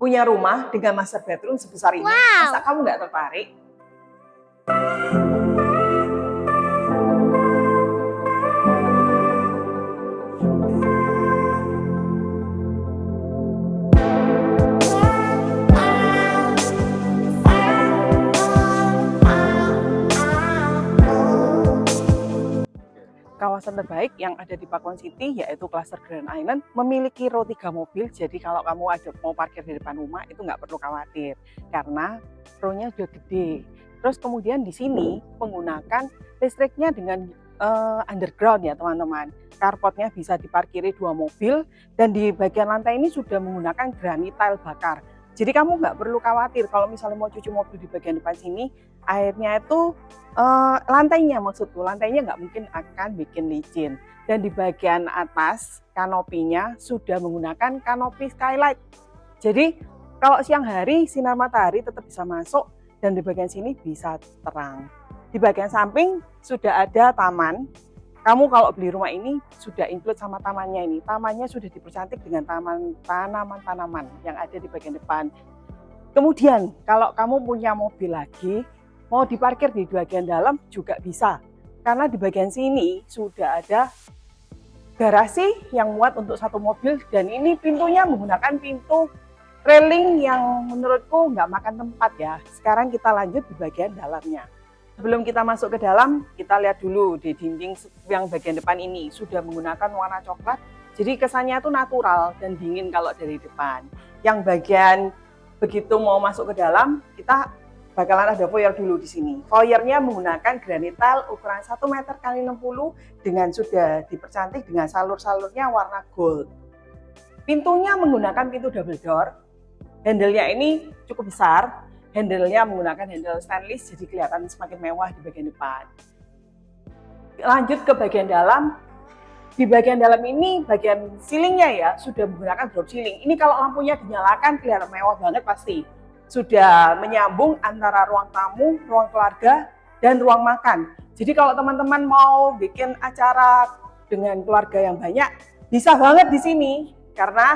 punya rumah dengan master bedroom sebesar ini, masa kamu nggak tertarik? Kawasan terbaik yang ada di Pakuan City yaitu Cluster Grand Island memiliki row 3 mobil, jadi kalau kamu mau parkir di depan rumah itu nggak perlu khawatir karena row-nya sudah gede. Terus kemudian di sini menggunakan listriknya dengan underground ya teman-teman. Carportnya bisa diparkiri 2 mobil dan di bagian lantai ini sudah menggunakan granit tile bakar. Jadi kamu nggak perlu khawatir kalau misalnya mau cuci mobil di bagian depan sini, airnya itu lantainya nggak mungkin akan bikin licin. Dan di bagian atas kanopinya sudah menggunakan kanopi skylight. Jadi kalau siang hari sinar matahari tetap bisa masuk dan di bagian sini bisa terang. Di bagian samping sudah ada taman. Kamu kalau beli rumah ini sudah include sama tamannya ini. Tamannya sudah dipercantik dengan tanaman-tanaman yang ada di bagian depan. Kemudian kalau kamu punya mobil lagi, mau diparkir di bagian dalam juga bisa. Karena di bagian sini sudah ada garasi yang muat untuk 1 mobil dan ini pintunya menggunakan pintu railing yang menurutku nggak makan tempat ya. Sekarang kita lanjut di bagian dalamnya. Sebelum kita masuk ke dalam, kita lihat dulu di dinding yang bagian depan ini sudah menggunakan warna coklat. Jadi kesannya itu natural dan dingin kalau dari depan. Yang bagian begitu mau masuk ke dalam, kita bakalan ada foyer dulu di sini. Foyernya menggunakan granit tile ukuran 1 meter x 60 dengan sudah dipercantik dengan salur-salurnya warna gold. Pintunya menggunakan pintu double door. Handle-nya ini cukup besar. Handle-nya menggunakan handle stainless jadi kelihatan semakin mewah di bagian depan. Lanjut ke bagian dalam. Di bagian dalam ini bagian ceilingnya ya sudah menggunakan drop ceiling. Ini kalau lampunya dinyalakan kelihatan mewah banget pasti. Sudah menyambung antara ruang tamu, ruang keluarga, dan ruang makan. Jadi kalau teman-teman mau bikin acara dengan keluarga yang banyak, bisa banget di sini. Karena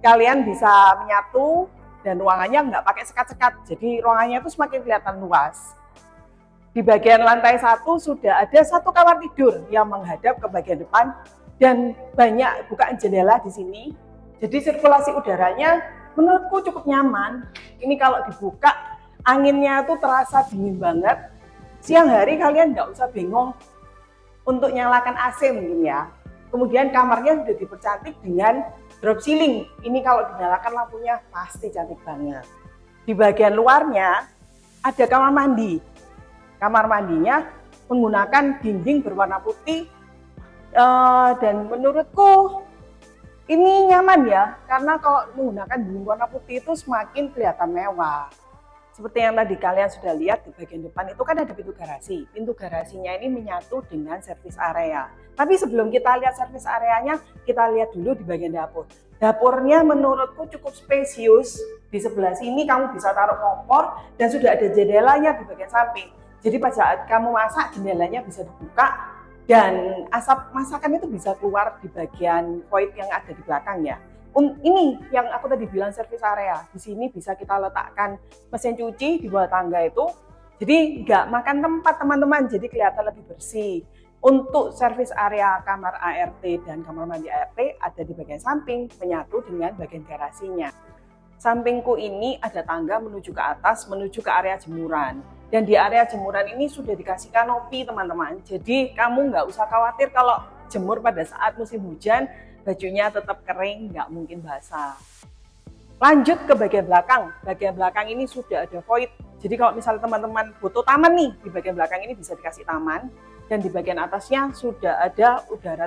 kalian bisa menyatu dan ruangannya nggak pakai sekat-sekat. Jadi ruangannya itu semakin kelihatan luas. Di bagian lantai 1 sudah ada 1 kamar tidur yang menghadap ke bagian depan dan banyak bukaan jendela di sini. Jadi sirkulasi udaranya menurutku cukup nyaman. Ini kalau dibuka anginnya tuh terasa dingin banget. Siang hari kalian nggak usah bingung untuk nyalakan AC mungkin ya. Kemudian kamarnya sudah dipercantik dengan drop ceiling. Ini kalau dinyalakan lampunya pasti cantik banget. Di bagian luarnya ada kamar mandi. Kamar mandinya menggunakan dinding berwarna putih dan menurutku ini nyaman ya, karena kalau menggunakan dinding warna putih itu semakin kelihatan mewah. Seperti yang tadi kalian sudah lihat di bagian depan itu kan ada pintu garasi. Pintu garasinya ini menyatu dengan servis area. Tapi sebelum kita lihat servis areanya, kita lihat dulu di bagian dapur. Dapurnya menurutku cukup spesius. Di sebelah sini kamu bisa taruh kompor dan sudah ada jendelanya di bagian samping. Jadi pada saat kamu masak, jendelanya bisa dibuka. Dan asap masakan itu bisa keluar di bagian void yang ada di belakangnya. Ini yang aku tadi bilang service area. Di sini bisa kita letakkan mesin cuci di bawah tangga itu. Jadi nggak makan tempat teman-teman, jadi kelihatan lebih bersih. Untuk service area kamar ART dan kamar mandi ART ada di bagian samping, menyatu dengan bagian garasinya. Sampingku ini ada tangga menuju ke atas, menuju ke area jemuran. Dan di area jemuran ini sudah dikasih kanopi teman-teman. Jadi kamu nggak usah khawatir kalau jemur pada saat musim hujan, bajunya tetap kering, nggak mungkin basah. Lanjut ke bagian belakang. Bagian belakang ini sudah ada void. Jadi kalau misalnya teman-teman butuh taman nih, di bagian belakang ini bisa dikasih taman. Dan di bagian atasnya sudah ada udara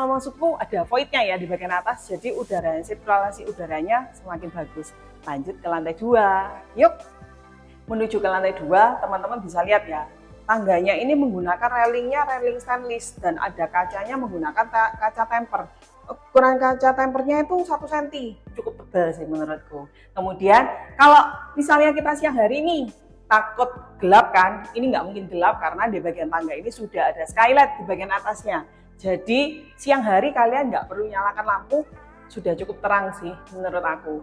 maksudku ada voidnya ya di bagian atas, jadi sirkulasi udaranya semakin bagus. Lanjut ke lantai 2, yuk. Menuju ke lantai 2, teman-teman bisa lihat ya, tangganya ini menggunakan railingnya railing stainless dan ada kacanya menggunakan kaca temper. Ukuran kaca tempernya itu 1 cm, cukup tebal sih menurutku. Kemudian kalau misalnya kita siang hari ini takut gelap kan, ini nggak mungkin gelap karena di bagian tangga ini sudah ada skylight di bagian atasnya. Jadi siang hari kalian nggak perlu nyalakan lampu sudah cukup terang sih menurut aku.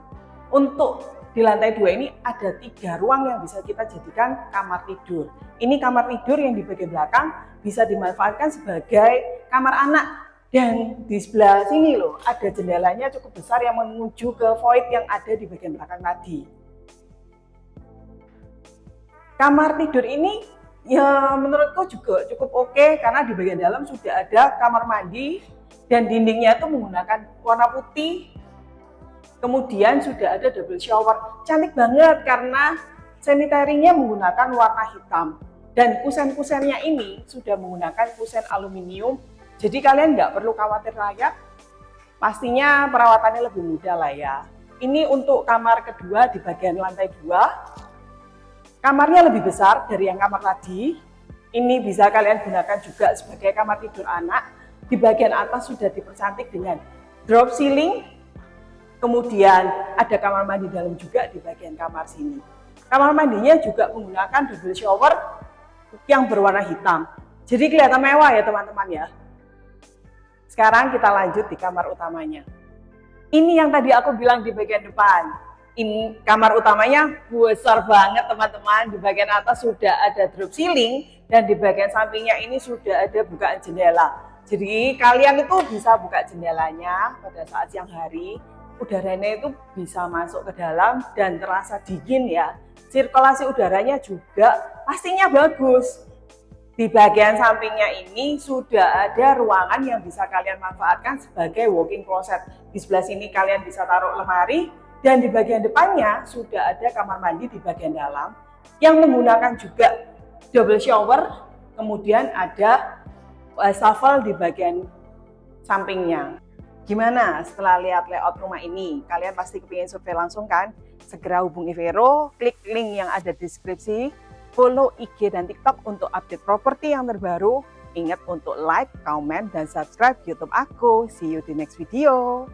Untuk di lantai 2 ini ada 3 ruang yang bisa kita jadikan kamar tidur. Ini kamar tidur yang di bagian belakang bisa dimanfaatkan sebagai kamar anak. Dan di sebelah sini loh, ada jendelanya cukup besar yang menuju ke void yang ada di bagian belakang tadi. Kamar tidur ini ya menurutku juga cukup oke, karena di bagian dalam sudah ada kamar mandi dan dindingnya itu menggunakan warna putih. Kemudian sudah ada double shower. Cantik banget karena sanitary-nya menggunakan warna hitam. Dan kusen-kusennya ini sudah menggunakan kusen aluminium. Jadi kalian nggak perlu khawatir layak, pastinya perawatannya lebih mudah lah ya. Ini untuk kamar kedua di bagian lantai 2. Kamarnya lebih besar dari yang kamar tadi. Ini bisa kalian gunakan juga sebagai kamar tidur anak. Di bagian atas sudah dipercantik dengan drop ceiling. Kemudian ada kamar mandi dalam juga di bagian kamar sini. Kamar mandinya juga menggunakan double shower yang berwarna hitam. Jadi kelihatan mewah ya teman-teman ya. Sekarang kita lanjut di kamar utamanya. Ini yang tadi aku bilang di bagian depan. Ini kamar utamanya besar banget teman-teman. Di bagian atas sudah ada drop ceiling dan di bagian sampingnya ini sudah ada bukaan jendela. Jadi kalian itu bisa buka jendelanya pada saat siang hari. Udaranya itu bisa masuk ke dalam dan terasa dingin ya. Sirkulasi udaranya juga pastinya bagus. Di bagian sampingnya ini sudah ada ruangan yang bisa kalian manfaatkan sebagai walk-in closet. Di sebelah sini kalian bisa taruh lemari dan di bagian depannya sudah ada kamar mandi di bagian dalam yang menggunakan juga double shower. Kemudian ada wastafel di bagian sampingnya. Gimana setelah lihat layout rumah ini? Kalian pasti kepingin survei langsung kan? Segera hubungi Vero, klik link yang ada di deskripsi. Follow IG dan TikTok untuk update properti yang terbaru. Ingat untuk like, comment, dan subscribe YouTube aku. See you di next video.